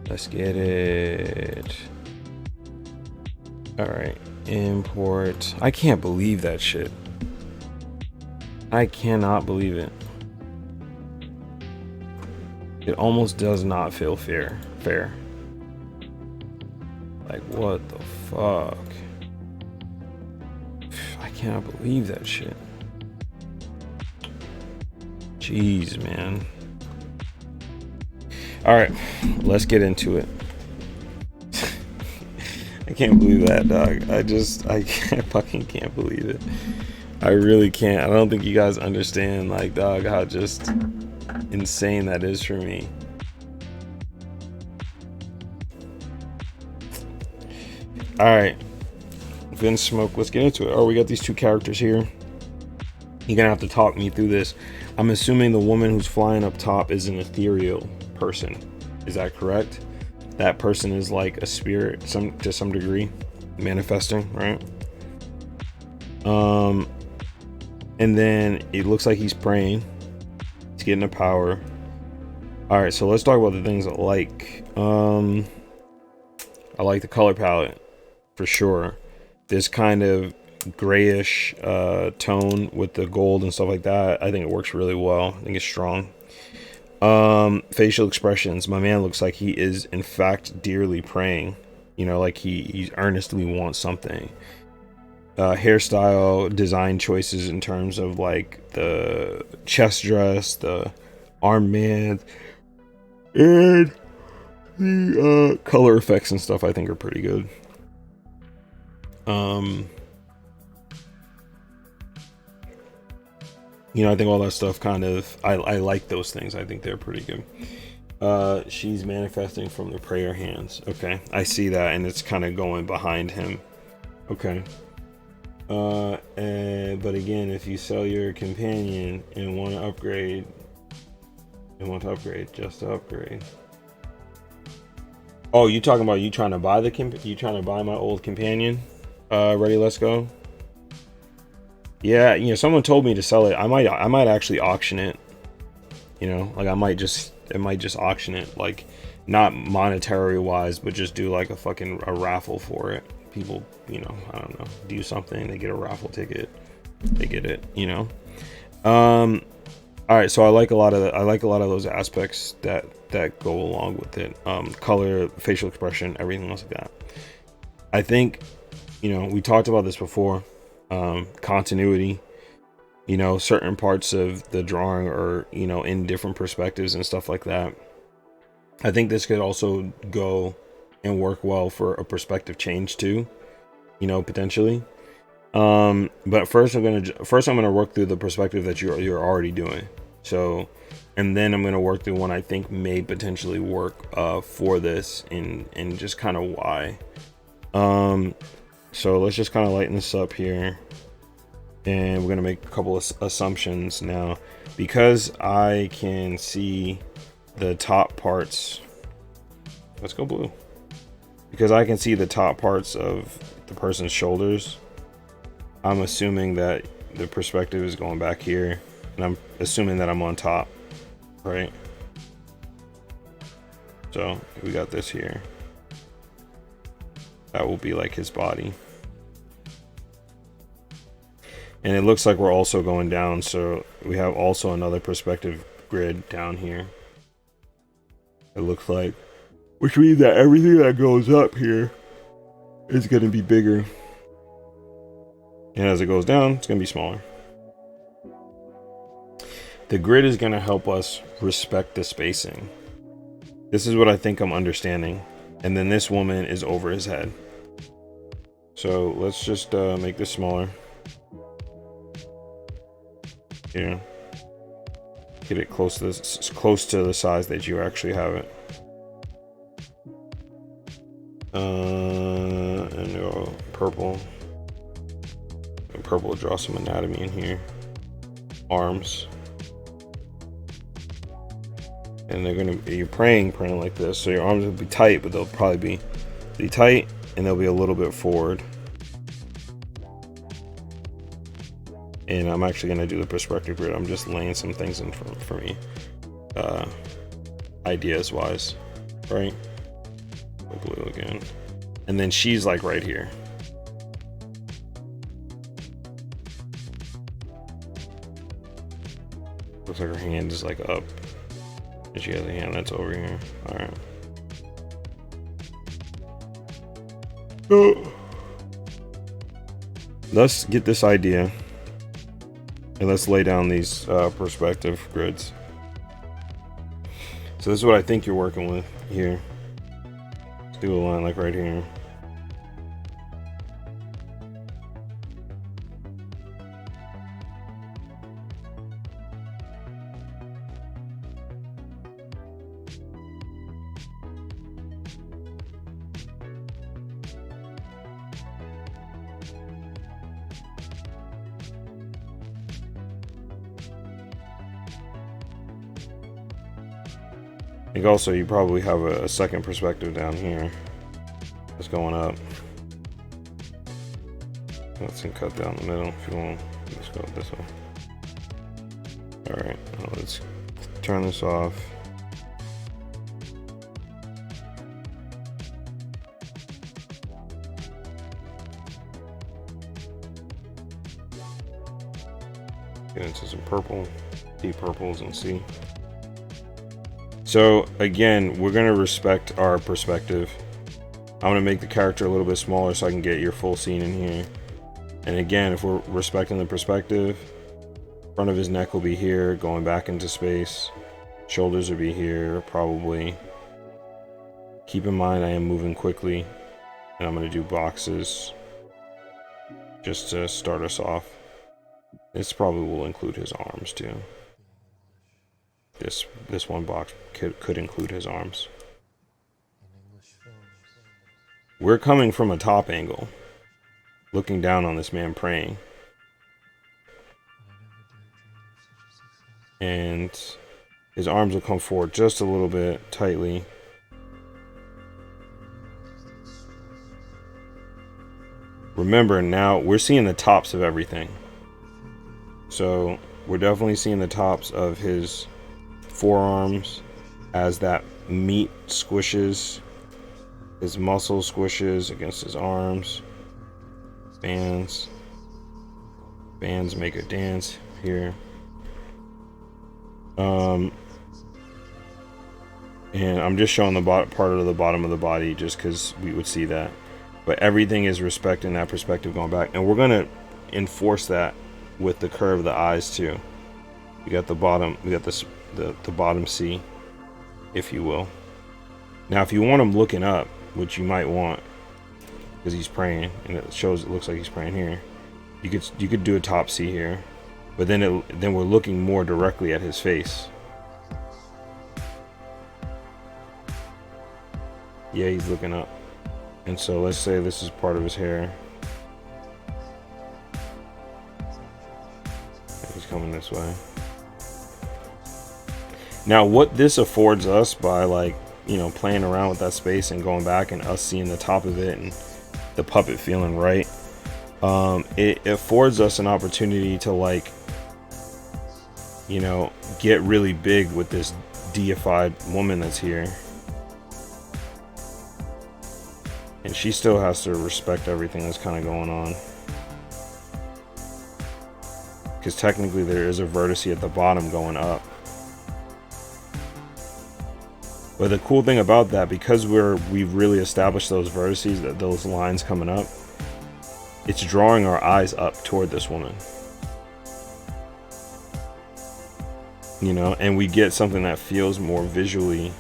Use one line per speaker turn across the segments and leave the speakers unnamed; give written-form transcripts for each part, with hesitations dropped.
Let's get it. All right, import. I can't believe that shit. I cannot believe it. It almost does not feel fair. Like, what the fuck? I cannot believe that shit. Jeez, man. All right, let's get into it. I can't believe that, dog. I fucking can't believe it. I really can't. I don't think you guys understand, like, dog, how just insane that is for me. All right, VInsmoke, let's get into it. Oh, we got these two characters here. You're gonna have to talk me through this. I'm assuming the woman who's flying up top is an ethereal person. Is that correct? That person is like a spirit, to some degree, manifesting, right? And then it looks like he's praying. He's getting a power. All right, so let's talk about the things I like. I like the color palette for sure. This kind of grayish tone with the gold and stuff like that. I think it works really well. I think it's strong. Facial expressions. My man looks like he is in fact dearly praying. You know, like he earnestly wants something. Hairstyle, design choices in terms of like the chest dress, the armband, and the color effects and stuff I think are pretty good. You know, I think all that stuff kind of, I like those things. I think they're pretty good. She's manifesting from the prayer hands. Okay, I see that, and it's kind of going behind him. Okay. But again, if you sell your companion and want to upgrade, just to upgrade. Oh, you talking about you trying to buy my old companion? Ready, let's go. Yeah, you know, someone told me to sell it. I might actually auction it. You know, like I might just auction it, like not monetary wise, but just do like a raffle for it. People, you know, I don't know, do something, they get a raffle ticket, they get it, you know. All right, so I like a lot of those aspects that go along with it. Color, facial expression, everything else like that. I think, you know, we talked about this before. Continuity, you know, certain parts of the drawing are, you know, in different perspectives and stuff like that. I think this could also go and work well for a perspective change too, you know, potentially. But first I'm gonna work through the perspective that you're already doing. So, and then I'm gonna work through one I think may potentially work for this and just kind of why. So let's just kind of lighten this up here, and we're gonna make a couple of assumptions now, because I can see the top parts. Let's go blue. Because I can see the top parts of the person's shoulders. I'm assuming that the perspective is going back here, and I'm assuming that I'm on top, right? So we got this here. That will be like his body. And it looks like we're also going down, so we have also another perspective grid down here. It looks like, which means that everything that goes up here is going to be bigger. And as it goes down, it's going to be smaller. The grid is going to help us respect the spacing. This is what I think I'm understanding. And then this woman is over his head. So let's just make this smaller. Yeah. Get it close to the size that you actually have it. And go purple. And purple will draw some anatomy in here. Arms. And they're gonna be praying like this, so your arms will be tight, but they'll probably be tight, and they'll be a little bit forward. And I'm actually gonna do the perspective grid. I'm just laying some things in for me, ideas wise, right? Blue again. And then she's like right here. Looks like her hand is like up. And she has a hand that's over here. Alright. Let's get this idea. And let's lay down these perspective grids. So this is what I think you're working with here. Let's do a line like right here. I think also you probably have a second perspective down here that's going up. Let's cut down the middle if you want. Let's go this way. Alright, let's turn this off. Get into some purple, deep purples, and see. So again, we're going to respect our perspective. I'm going to make the character a little bit smaller so I can get your full scene in here. And again, if we're respecting the perspective, front of his neck will be here, going back into space. Shoulders will be here, probably. Keep in mind I am moving quickly, and I'm going to do boxes just to start us off. This probably will include his arms too. This one box could include his arms. We're coming from a top angle, looking down on this man praying. And his arms will come forward just a little bit tightly. Remember, now we're seeing the tops of everything. So we're definitely seeing the tops of his forearms as that meat squishes, his muscle squishes against his arms. Bands make a dance here. And I'm just showing the part of the bottom of the body just because we would see that, but everything is respecting that perspective going back, and we're gonna enforce that with the curve of the eyes too. We got the bottom, we got this the bottom C, if you will. Now if you want him looking up, which you might want because he's praying and it looks like he's praying here, you could do a top C here, but then we're looking more directly at his face. Yeah, he's looking up. And so let's say this is part of his hair. He's coming this way. Now what this affords us by, like, you know, playing around with that space and going back and us seeing the top of it and the puppet feeling right, it affords us an opportunity to, like, you know, get really big with this deified woman that's here. And she still has to respect everything that's kind of going on. Because technically there is a vertice at the bottom going up. But the cool thing about that, because we've really established those vertices, those lines coming up, it's drawing our eyes up toward this woman. You know, and we get something that feels more visually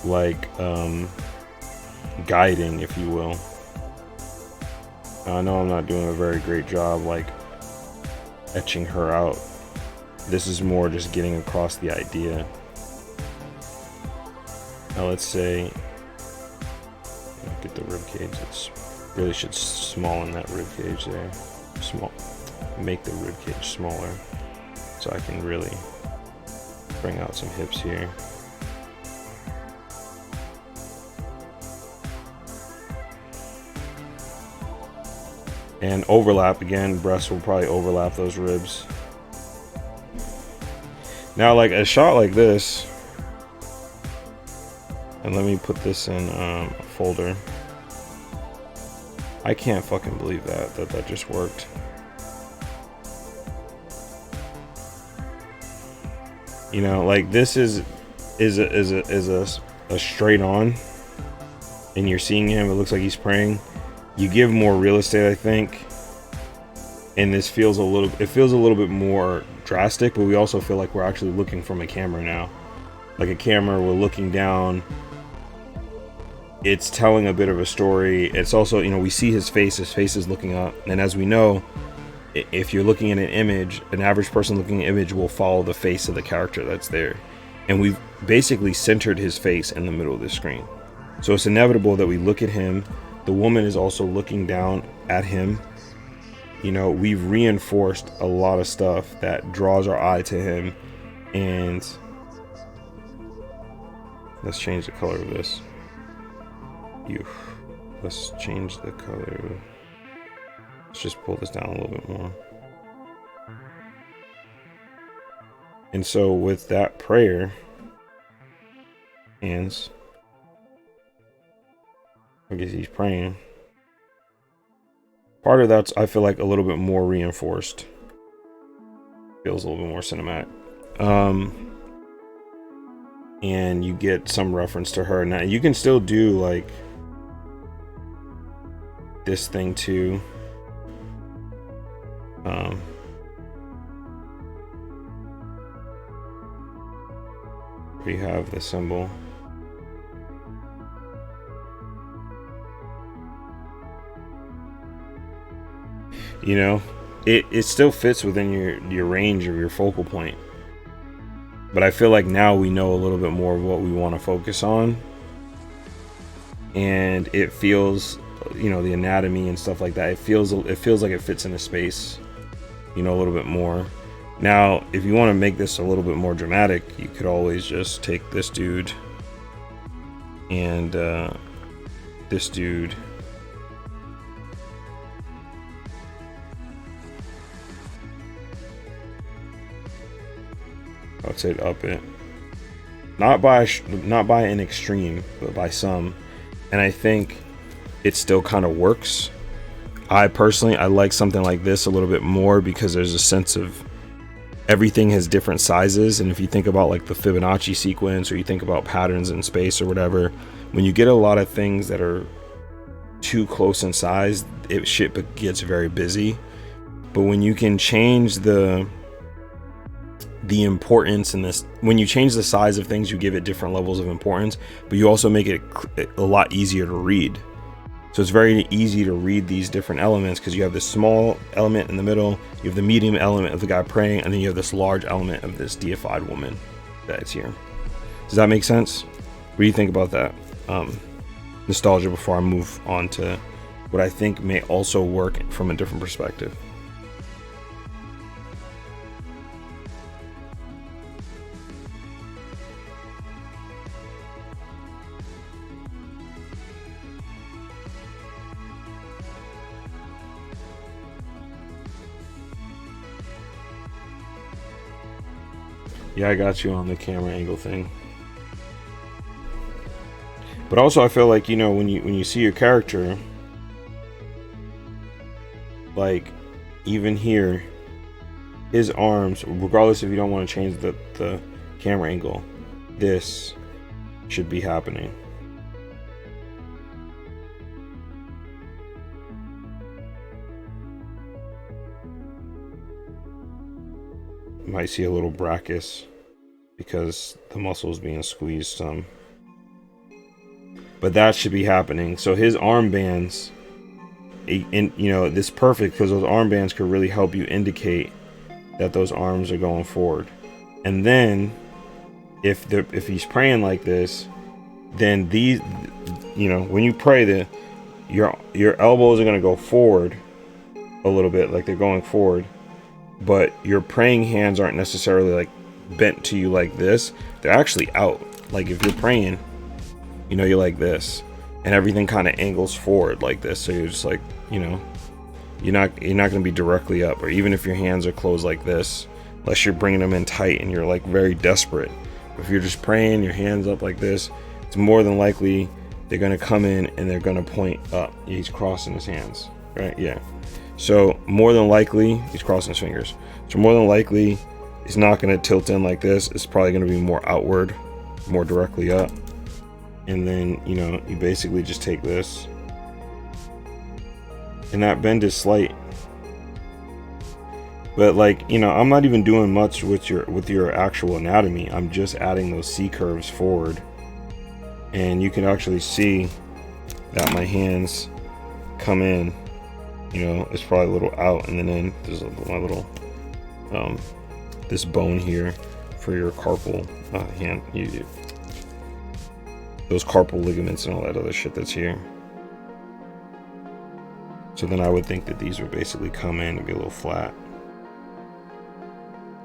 like guiding, if you will. I know I'm not doing a very great job like etching her out. This is more just getting across the idea. Now let's say, get the rib cage. It really should smallen that rib cage there. Make the rib cage smaller so I can really bring out some hips here. And overlap again, breasts will probably overlap those ribs. Now, like a shot like this, And let me put this in a folder. I can't fucking believe that just worked. You know, like this is a straight on, and you're seeing him. It looks like he's praying. You give more real estate, I think, and this feels a little bit more drastic. But we also feel like we're actually looking from a camera now, like a camera. We're looking down. It's telling a bit of a story. It's also, you know, we see his face is looking up, and as we know, if you're looking at an image, an average person looking at an image will follow the face of the character that's there, and we've basically centered his face in the middle of the screen. So it's inevitable that we look at him. The woman is also looking down at him. You know, we've reinforced a lot of stuff that draws our eye to him. And let's change the color of this. Let's change the color. Let's just pull this down a little bit more. And so with that prayer, hands, I guess he's praying. Part of that's, I feel like, a little bit more reinforced. Feels a little bit more cinematic. And you get some reference to her. Now, you can still do, like, this thing, too. We have the symbol. You know, it still fits within your range of your focal point. But I feel like now we know a little bit more of what we want to focus on. And it feels, you know, the anatomy and stuff like that. It feels like it fits in a space, you know, a little bit more. Now, if you want to make this a little bit more dramatic, you could always just take this dude and this dude. I would say up it, not by an extreme, but by some, and I think it still kind of works. I personally like something like this a little bit more because there's a sense of everything has different sizes, and if you think about like the Fibonacci sequence, or you think about patterns in space or whatever, when you get a lot of things that are too close in size, shit gets very busy. But when you can change the importance in this, when you change the size of things, you give it different levels of importance, but you also make it a lot easier to read. So it's very easy to read these different elements because you have this small element in the middle, you have the medium element of the guy praying, and then you have this large element of this deified woman that's here. Does that make sense? What do you think about that? Nostalgia before I move on to what I think may also work from a different perspective. Yeah, I got you on the camera angle thing. But also I feel like, you know, when you see your character, like even here, his arms, regardless if you don't want to change the camera angle, this should be happening. You might see a little brachis because the muscle is being squeezed some. But that should be happening. So his armbands, and you know, this is perfect because those armbands could really help you indicate that those arms are going forward. And then if he's praying like this, then these, you know, when you pray, your elbows are going to go forward a little bit, like they're going forward, but your praying hands aren't necessarily like bent to you like this. They're actually out. Like if you're praying, you know, you're like this, and everything kind of angles forward like this. So you're just like, you know, you're not going to be directly up. Or even if your hands are closed like this, unless you're bringing them in tight and you're like very desperate. If you're just praying, your hands up like this, it's more than likely they're going to come in and they're going to point up. He's crossing his hands, right? Yeah. So more than likely, he's crossing his fingers. So more than likely, it's not going to tilt in like this. It's probably going to be more outward, more directly up. And then, you know, you basically just take this. And that bend is slight. But like, you know, I'm not even doing much with your actual anatomy. I'm just adding those C curves forward. And you can actually see that my hands come in, you know, it's probably a little out, and then there's my little this bone here for your carpal hand, those carpal ligaments and all that other shit that's here. So then I would think that these would basically come in and be a little flat,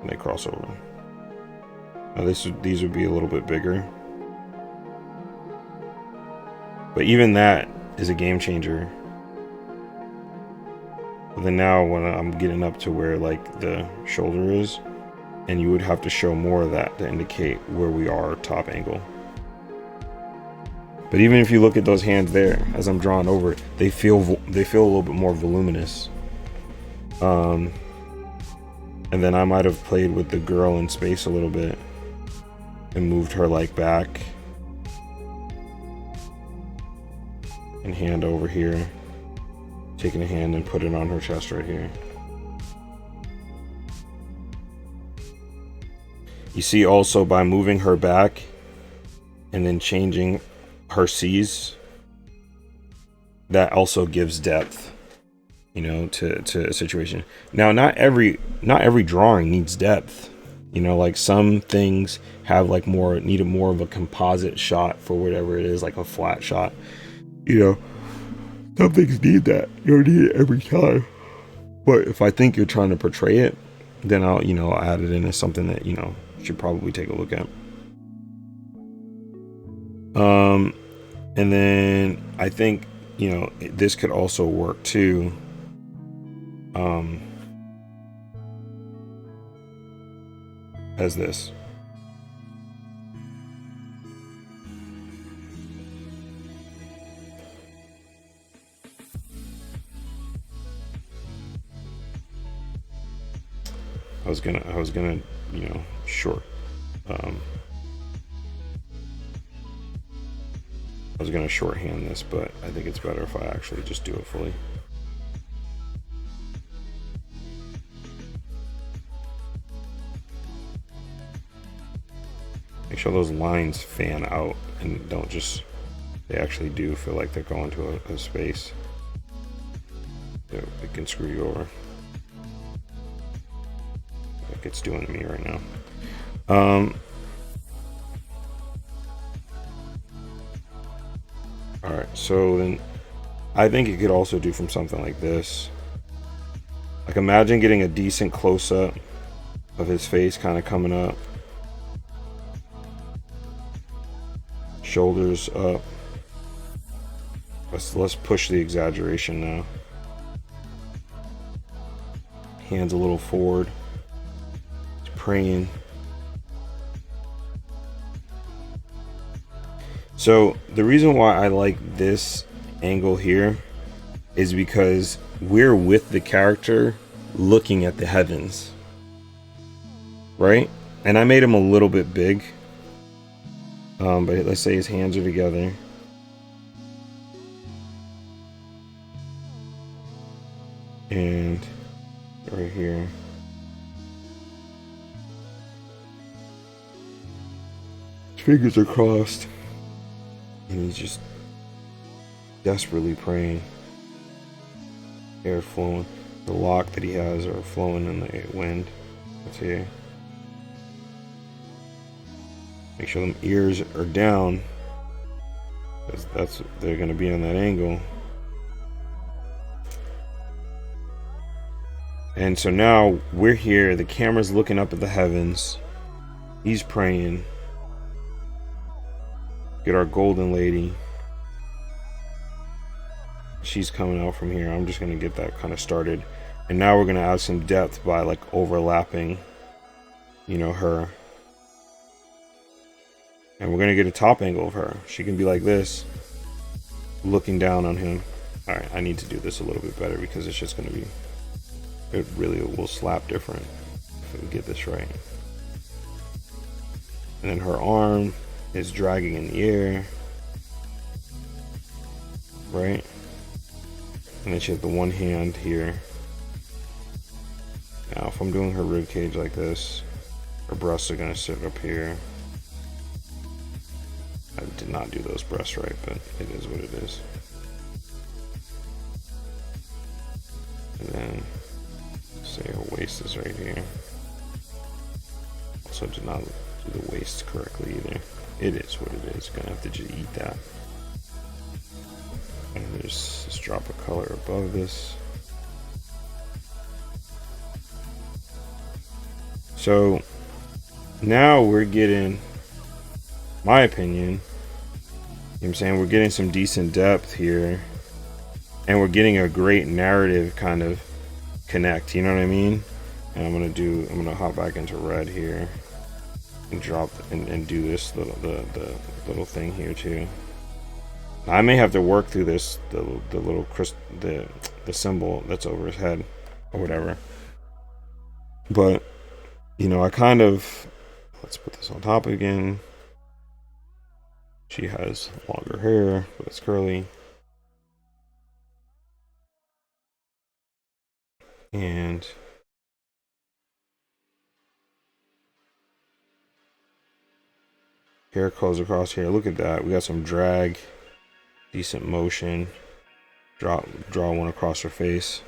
and they cross over. Now these would be a little bit bigger, but even that is a game changer. But then now when I'm getting up to where like the shoulder is, and you would have to show more of that to indicate where we are top angle. But even if you look at those hands there, as I'm drawing over it, they feel a little bit more voluminous. And then I might have played with the girl in space a little bit and moved her like back and hand over here, taking a hand and put it on her chest right here. You see also by moving her back and then changing her C's, that also gives depth, you know, to a situation. Now, not every drawing needs depth. You know, like some things have like needed more of a composite shot for whatever it is, like a flat shot. You know, some things need that. You don't need it every time. But if I think you're trying to portray it, then I'll add it in as something that, you know, should probably take a look at. And then I think, you know, this could also work too. As this. I was gonna, you know, I was gonna shorthand this, but I think it's better if I actually just do it fully. Make sure those lines fan out and don't just, they actually do feel like they're going to a space. So it can screw you over. Like it's doing to me right now. Alright, so then I think it could also do from something like this. Like imagine getting a decent close-up of his face kind of coming up. Shoulders up. Let's push the exaggeration now. Hands a little forward. He's praying. So the reason why I like this angle here is because we're with the character looking at the heavens, right? And I made him a little bit big, but let's say his hands are together. And right here. His fingers are crossed. And he's just desperately praying. Air flowing. The lock that he has are flowing in the wind. That's here. Make sure them ears are down. They're going to be on that angle. And so now we're here. The camera's looking up at the heavens. He's praying. Get our golden lady. She's coming out from here. I'm just going to get that kind of started. And now we're going to add some depth by like overlapping, you know, her. And we're gonna get a top angle of her. She can be like this, looking down on him. All right, I need to do this a little bit better because it's just gonna be, it really will slap different if we get this right. And then her arm is dragging in the air, right? And then she has the one hand here. Now, if I'm doing her rib cage like this, her breasts are gonna sit up here. I did not do those breasts right, but it is what it is. And then, say her waist is right here. Also did not do the waist correctly either. It is what it is. Gonna have to just eat that. And just drop a color above this. So now we're getting, my opinion, you know what I'm saying, we're getting some decent depth here, and we're getting a great narrative kind of connect, you know what I mean? And I'm gonna hop back into red here and drop and do this little the little thing here too. I may have to work through this the little the symbol that's over his head or whatever, but you know, I kind of, let's put this on top again. She has longer hair, but it's curly. And hair curls across here. Look at that. We got some drag, decent motion. Draw one across her face.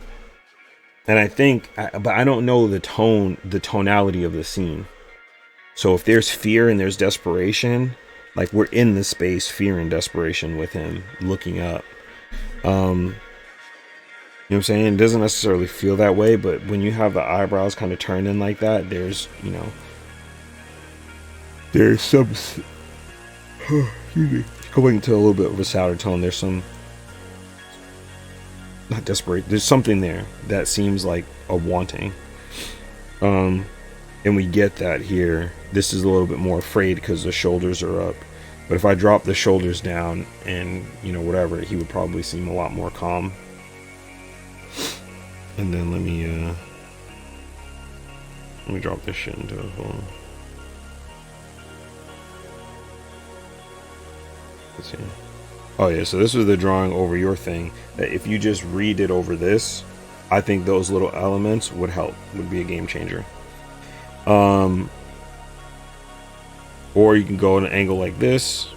And I think, but I don't know the tonality of the scene. So if there's fear and there's desperation, like we're in the space, fear and desperation with him looking up. You know what I'm saying? It doesn't necessarily feel that way, but when you have the eyebrows kind of turned in like that, there's, you know, there's some, going to a little bit of a sadder tone. There's some, not desperate, there's something there that seems like a wanting. And we get that here. This is a little bit more afraid because the shoulders are up. But if I drop the shoulders down and, you know, whatever, he would probably seem a lot more calm. And then let me drop this shit into a hole. Let's see. Oh yeah, so this was the drawing over your thing. If you just read it over this, I think those little elements would help, would be a game changer. Or you can go at an angle like this,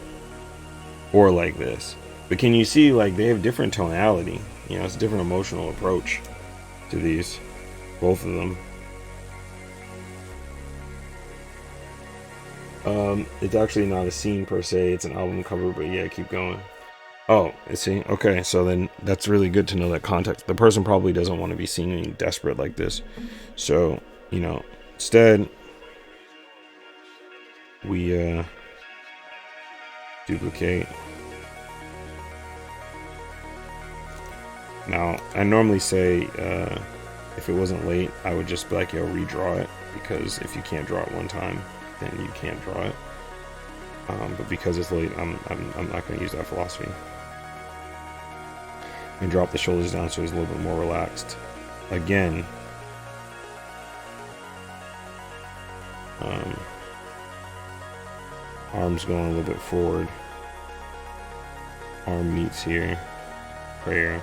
or like this. But can you see, like, they have different tonality? You know, it's a different emotional approach to these, both of them. It's actually not a scene per se, it's an album cover, but yeah, keep going. Oh, I see. Okay, so then that's really good to know that context. The person probably doesn't want to be seen desperate like this. So, you know, instead, we duplicate. Now, I normally say, if it wasn't late, I would just be like, yo, redraw it, because if you can't draw it one time, then you can't draw it. But because it's late, I'm not going to use that philosophy. And drop the shoulders down so he's a little bit more relaxed. Again, arms going a little bit forward. Arm meets here. Prayer.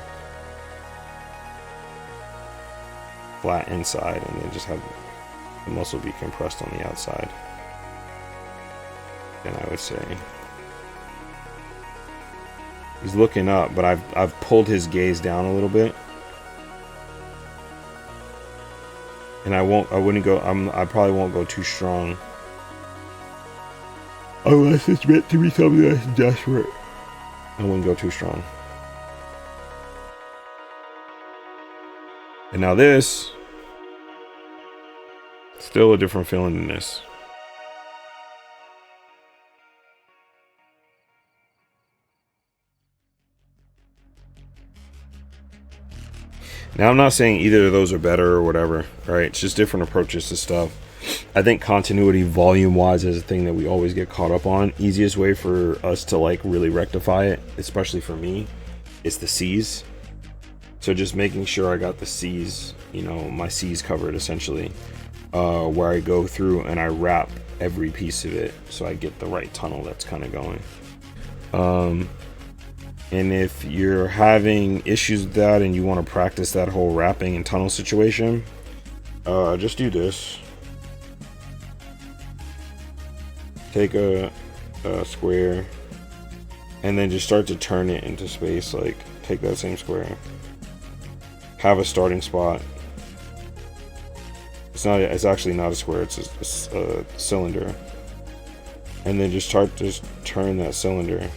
Flat inside, and then just have the muscle be compressed on the outside. Then I would say he's looking up, but I've pulled his gaze down a little bit, and I probably won't go too strong unless it's meant to be something that's desperate. I wouldn't go too strong. And now this, still a different feeling than this. Now, I'm not saying either of those are better or whatever, right? It's just different approaches to stuff. I think continuity volume wise is a thing that we always get caught up on. Easiest way for us to like really rectify it, especially for me, is the C's. So just making sure I got the C's, you know, my C's covered essentially, where I go through and I wrap every piece of it so I get the right tunnel that's kind of going. And if you're having issues with that and you want to practice that whole wrapping and tunnel situation, just do this. Take a square and then just start to turn it into space. Like take that same square, have a starting spot. It's actually not a square, it's a cylinder, and then just start to turn that cylinder